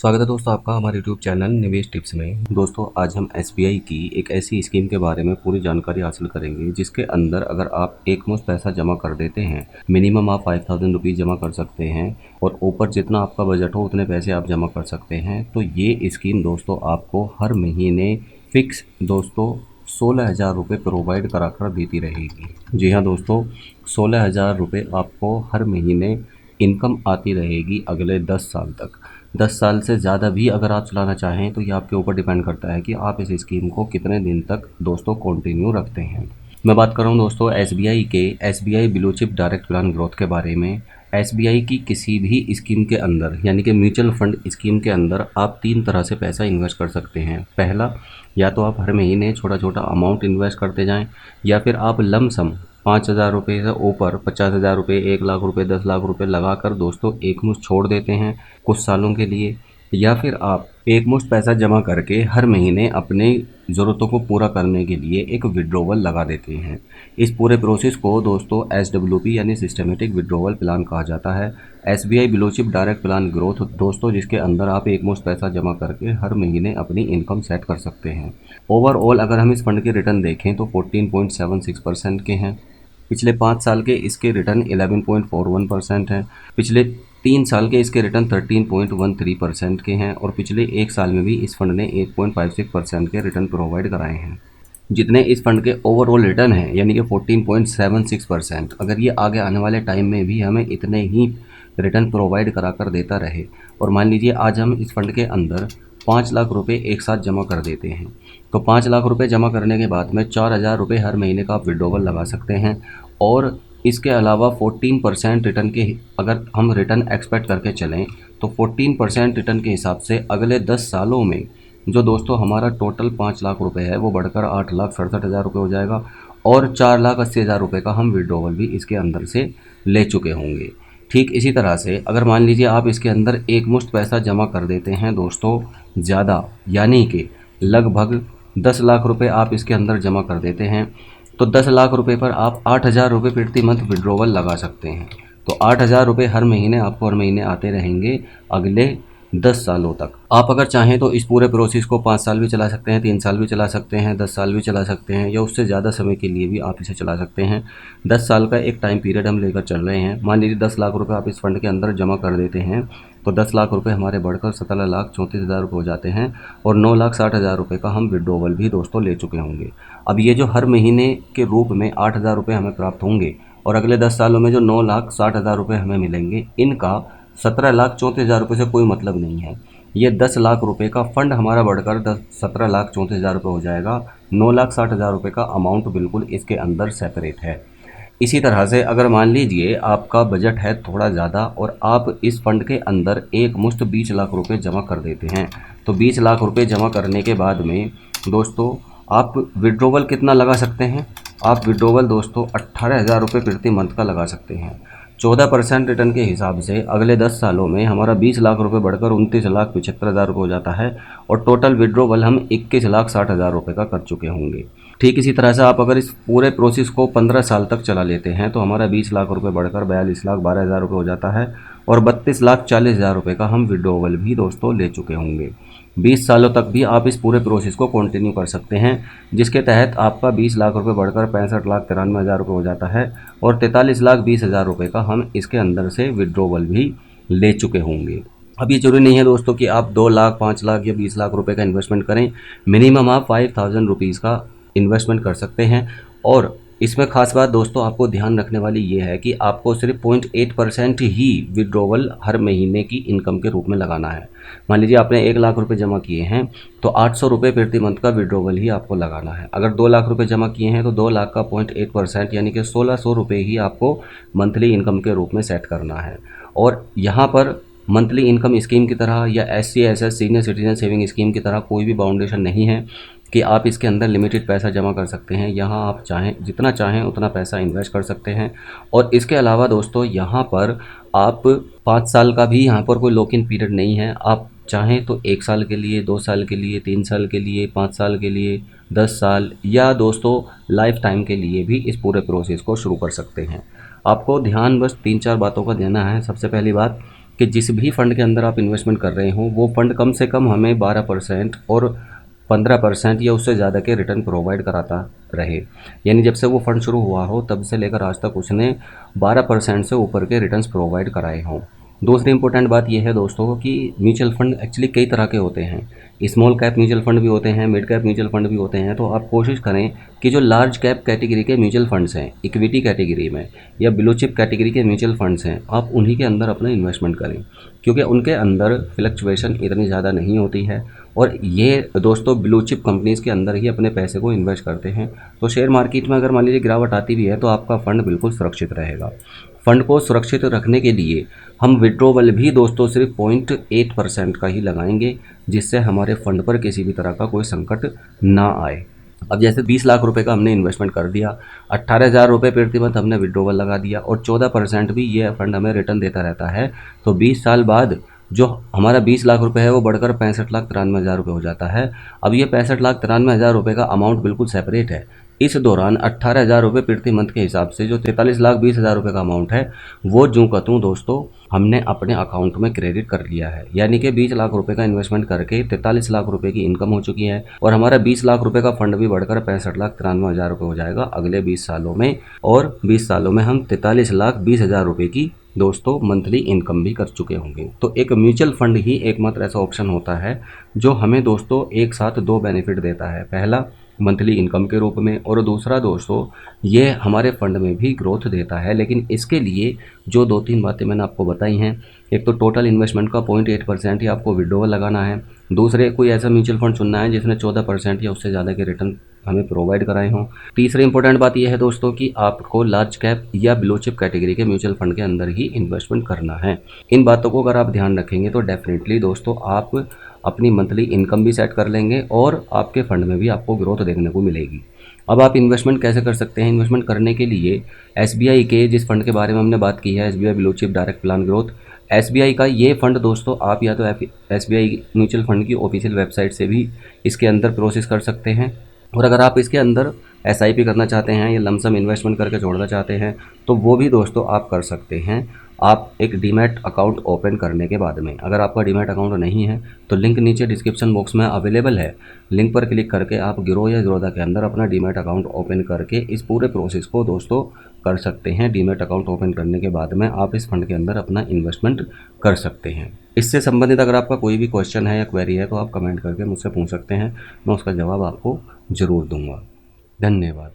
स्वागत है दोस्तों आपका हमारे यूट्यूब चैनल निवेश टिप्स में। दोस्तों आज हम एसबीआई की एक ऐसी स्कीम के बारे में पूरी जानकारी हासिल करेंगे जिसके अंदर अगर आप एक मुश्त पैसा जमा कर देते हैं, मिनिमम आप 5000 रुपीज़ जमा कर सकते हैं और ऊपर जितना आपका बजट हो उतने पैसे आप जमा कर सकते हैं। तो ये स्कीम दोस्तों आपको हर महीने फिक्स दोस्तों 16,000 रुपये प्रोवाइड करा कर देती रहेगी। जी हाँ दोस्तों, 16,000 रुपये आपको हर महीने इनकम आती रहेगी अगले 10 साल तक। 10 साल से ज़्यादा भी अगर आप चलाना चाहें तो ये आपके ऊपर डिपेंड करता है कि आप इस स्कीम को कितने दिन तक दोस्तों कंटिन्यू रखते हैं। मैं बात कर रहा हूँ दोस्तों एसबीआई के SBI blue chip direct plan growth के बारे में। एसबीआई की किसी भी स्कीम के अंदर यानी कि म्यूचुअल फंड स्कीम के अंदर आप 3 तरह से पैसा इन्वेस्ट कर सकते हैं। पहला, या तो आप हर महीने छोटा छोटा अमाउंट इन्वेस्ट करते जाएं, या फिर आप लमसम 5,000 रुपये से ऊपर 50,000 रुपये, 1 लाख रुपये, 10 लाख रुपये लगाकर दोस्तों एक मुश्त छोड़ देते हैं कुछ सालों के लिए, या फिर आप एक मुश्त पैसा जमा करके हर महीने अपने ज़रूरतों को पूरा करने के लिए एक विड्रॉवल लगा देते हैं। इस पूरे प्रोसेस को दोस्तों एसडब्ल्यूपी यानी सिस्टमेटिक विड्रॉवल प्लान कहा जाता है। SBI blue chip direct plan growth दोस्तों जिसके अंदर आप एक मुश्त पैसा जमा करके हर महीने अपनी इनकम सेट कर सकते हैं। ओवरऑल अगर हम इस फंड के रिटर्न देखें तो 14.76% के हैं। पिछले 5 साल के इसके रिटर्न 11.41% हैं। पिछले 3 साल के इसके रिटर्न 13.13% के हैं और पिछले 1 साल में भी इस फंड ने 8.56% के रिटर्न प्रोवाइड कराए हैं। जितने इस फंड के ओवरऑल रिटर्न हैं यानी कि 14.76%, अगर ये आगे आने वाले टाइम में भी हमें इतने ही रिटर्न प्रोवाइड करा कर देता रहे और मान लीजिए आज हम इस फंड के अंदर 5 लाख रुपए एक साथ जमा कर देते हैं, तो 5 लाख रुपए जमा करने के बाद में 4,000 रुपये हर महीने का आप विड्रॉवल लगा सकते हैं। और इसके अलावा 14% रिटर्न के अगर हम रिटर्न एक्सपेक्ट करके चलें तो 14% रिटर्न के हिसाब से अगले 10 सालों में जो दोस्तों हमारा टोटल 5 लाख रुपए है वो बढ़कर 8,67,000 रुपये हो जाएगा और 4,80,000 रुपये का हम विड्रॉवल भी इसके अंदर से ले चुके होंगे। ठीक इसी तरह से अगर मान लीजिए आप इसके अंदर एक मुश्त पैसा जमा कर देते हैं दोस्तों ज़्यादा, यानी कि लगभग 10 लाख रुपए आप इसके अंदर जमा कर देते हैं, तो 10 लाख रुपए पर आप 8,000 रुपये प्रति मंथ विड्रॉवल लगा सकते हैं। तो 8,000 रुपये हर महीने आपको हर महीने आते रहेंगे अगले 10 सालों तक। आप अगर चाहें तो इस पूरे प्रोसेस को 5 साल भी चला सकते हैं, 3 साल भी चला सकते हैं, 10 साल भी चला सकते हैं, या उससे ज़्यादा समय के लिए भी आप इसे चला सकते हैं। 10 साल का एक टाइम पीरियड हम लेकर चल रहे हैं। मान लीजिए 10 लाख रुपये आप इस फंड के अंदर जमा कर देते हैं तो 10 लाख रुपये हमारे बढ़कर 17,34,000 रुपये हो जाते हैं और 9,60,000 रुपये का हम विड्रॉवल भी दोस्तों ले चुके होंगे। अब ये जो हर महीने के रूप में 8,000 रुपये हमें प्राप्त होंगे और अगले 10 सालों में जो 9,60,000 रुपये हमें मिलेंगे, इनका 17,34,000 रुपये से कोई मतलब नहीं है। ये 10 लाख रुपए का फंड हमारा बढ़कर 17,34,000 रुपये हो जाएगा। 9,60,000 रुपये का अमाउंट बिल्कुल इसके अंदर सेपरेट है। इसी तरह से अगर मान लीजिए आपका बजट है थोड़ा ज़्यादा और आप इस फंड के अंदर एक मुश्त 20 लाख रुपये जमा कर देते हैं, तो 20 लाख रुपये जमा करने के बाद में दोस्तों आप विड्रॉवल कितना लगा सकते हैं? आप विड्रॉवल दोस्तों 18,000 रुपये प्रति मंथ का लगा सकते हैं। 14% रिटर्न के हिसाब से अगले 10 सालों में हमारा 20 लाख रुपये बढ़कर 29,75,000 रुपये हो जाता है और टोटल विड्रॉवल हम 21,60,000 रुपये का कर चुके होंगे। ठीक इसी तरह से आप अगर इस पूरे प्रोसेस को 15 साल तक चला लेते हैं तो हमारा 20 लाख रुपये बढ़कर 42,12,000 रुपये हो जाता है और 32,40,000 रुपये का हम विड्रॉवल भी दोस्तों ले चुके होंगे। 20 सालों तक भी आप इस पूरे प्रोसेस को कंटिन्यू कर सकते हैं, जिसके तहत आपका 20 लाख रुपये बढ़कर 65,93,000 रुपये हो जाता है और 43,20,000 रुपये का हम इसके अंदर से विड्रॉवल भी ले चुके होंगे। अब ये जरूरी नहीं है दोस्तों कि आप 2 लाख, 5 लाख या 20 लाख रुपये का इन्वेस्टमेंट करें। मिनिमम आप 5,000 रुपीज़ का इन्वेस्टमेंट कर सकते हैं और इसमें खास बात दोस्तों आपको ध्यान रखने वाली ये है कि आपको सिर्फ 0.8% ही विड्रॉवल हर महीने की इनकम के रूप में लगाना है। मान लीजिए आपने 1 लाख रुपए जमा किए हैं तो 800 रुपये प्रति मंथ का विड्रॉवल ही आपको लगाना है। अगर 2 लाख रुपए जमा किए हैं तो 2 लाख का 0.8% यानी कि 1,600 रुपये ही आपको मंथली इनकम के रूप में सेट करना है। और यहाँ पर मंथली इनकम स्कीम की तरह या SC/SS senior citizen saving scheme की तरह कोई भी बाउंडेशन नहीं है कि आप इसके अंदर लिमिटेड पैसा जमा कर सकते हैं। यहाँ आप चाहें जितना चाहें उतना पैसा इन्वेस्ट कर सकते हैं। और इसके अलावा दोस्तों यहाँ पर आप 5 साल का भी यहाँ पर कोई लॉक इन पीरियड नहीं है। आप चाहें तो 1 साल के लिए, 2 साल के लिए, 3 साल के लिए, 5 साल के लिए, 10 साल या दोस्तों लाइफ टाइम के लिए भी इस पूरे प्रोसेस को शुरू कर सकते हैं। आपको ध्यान बस 3-4 बातों का देना है। सबसे पहली बात कि जिस भी फंड के अंदर आप इन्वेस्टमेंट कर रहे हो वो फंड कम से कम हमें 12% और 15% या उससे ज़्यादा के रिटर्न प्रोवाइड कराता रहे। यानी जब से वो फंड शुरू हुआ हो तब से लेकर आज तक उसने 12% से ऊपर के रिटर्न्स प्रोवाइड कराए हों। दूसरी इंपॉर्टेंट बात यह है दोस्तों कि म्यूचुअल फंड एक्चुअली कई तरह के होते हैं। स्मॉल कैप म्यूचुअल फंड भी होते हैं, मिड कैप म्यूचुअल फंड भी होते हैं। तो आप कोशिश करें कि जो लार्ज कैप कैटेगरी के म्यूचुअल फंड्स हैं, इक्विटी कैटेगरी में या ब्लू चिप कैटेगरी के म्यूचुअल फंड्स हैं, आप उन्हीं के अंदर अपना इन्वेस्टमेंट करें, क्योंकि उनके अंदर फ्लक्चुएशन इतनी ज़्यादा नहीं होती है और ये दोस्तों ब्लू चिप कंपनीज़ के अंदर ही अपने पैसे को इन्वेस्ट करते हैं। तो शेयर मार्केट में अगर मान लीजिए गिरावट आती भी है तो आपका फंड बिल्कुल सुरक्षित रहेगा। फंड को सुरक्षित रखने के लिए हम विड्रॉवल भी दोस्तों सिर्फ 0.8% का ही लगाएंगे, जिससे हमारे फंड पर किसी भी तरह का कोई संकट ना आए। अब जैसे 20 लाख रुपए का हमने इन्वेस्टमेंट कर दिया, 18,000 रुपये प्रति मंथ हमने विड्रॉवल लगा दिया और 14% भी ये फंड हमें रिटर्न देता रहता है। तो 20 साल बाद जो हमारा 20 लाख रुपए है वो बढ़कर 65,93,000 रुपये हो जाता है। अब ये 65,93,000 रुपये का अमाउंट बिल्कुल सेपरेट है। इस दौरान 18,000 रुपये प्रति मंथ के हिसाब से जो 43,20,000 रुपये का अमाउंट है वो जूँ का तूँ दोस्तों हमने अपने अकाउंट में क्रेडिट कर लिया है। यानी कि 20 लाख रुपए का इन्वेस्टमेंट करके 43 लाख रुपए की इनकम हो चुकी है और हमारा 20 लाख रुपए का फंड भी बढ़कर 65,93,000 रुपये हो जाएगा अगले 20 सालों में। और 20 सालों में हम 43,20,000 रुपये की दोस्तों मंथली इनकम भी कर चुके होंगे। तो एक म्यूचुअल फंड ही एकमात्र ऐसा ऑप्शन होता है जो हमें दोस्तों एक साथ दो बेनिफिट देता है। पहला मंथली इनकम के रूप में और दूसरा दोस्तों ये हमारे फंड में भी ग्रोथ देता है। लेकिन इसके लिए जो 2-3 बातें मैंने आपको बताई हैं, एक तो टोटल इन्वेस्टमेंट का 0.8% ही आपको विड्रॉवल लगाना है। दूसरे कोई ऐसा म्यूचुअल फंड चुनना है जिसने 14% या उससे ज़्यादा के रिटर्न हमें प्रोवाइड कराए हों। तीसरी इंपॉर्टेंट बात यह है दोस्तों कि आपको लार्ज कैप या ब्लू चिप कैटेगरी के म्यूचुअल फंड के अंदर ही इन्वेस्टमेंट करना है। इन बातों को अगर आप ध्यान रखेंगे तो डेफिनेटली दोस्तों आप अपनी मंथली इनकम भी सेट कर लेंगे और आपके फंड में भी आपको ग्रोथ देखने को मिलेगी। अब आप इन्वेस्टमेंट कैसे कर सकते हैं? इन्वेस्टमेंट करने के लिए एसबीआई के जिस फंड के बारे में हमने बात की है, SBI blue chip direct plan growth, SBI का ये फंड दोस्तों आप या तो एसबीआई म्यूचुअल फंड की ऑफिशियल वेबसाइट से भी इसके अंदर प्रोसेस कर सकते हैं। और अगर आप इसके अंदर एसआईपी करना चाहते हैं या लमसम इन्वेस्टमेंट करके छोड़ना चाहते हैं तो वो भी दोस्तों आप कर सकते हैं। आप एक डीमैट अकाउंट ओपन करने के बाद में, अगर आपका डीमैट अकाउंट नहीं है तो लिंक नीचे डिस्क्रिप्शन बॉक्स में अवेलेबल है, लिंक पर क्लिक करके आप गिरो या ज़ीरोधा के अंदर अपना डीमैट अकाउंट ओपन करके इस पूरे प्रोसेस को दोस्तों कर सकते हैं। डीमैट अकाउंट ओपन करने के बाद में आप इस फंड के अंदर अपना इन्वेस्टमेंट कर सकते हैं। इससे संबंधित अगर आपका कोई भी क्वेश्चन है या क्वेरी है तो आप कमेंट करके मुझसे पूछ सकते हैं, मैं उसका जवाब आपको ज़रूर दूंगा। धन्यवाद।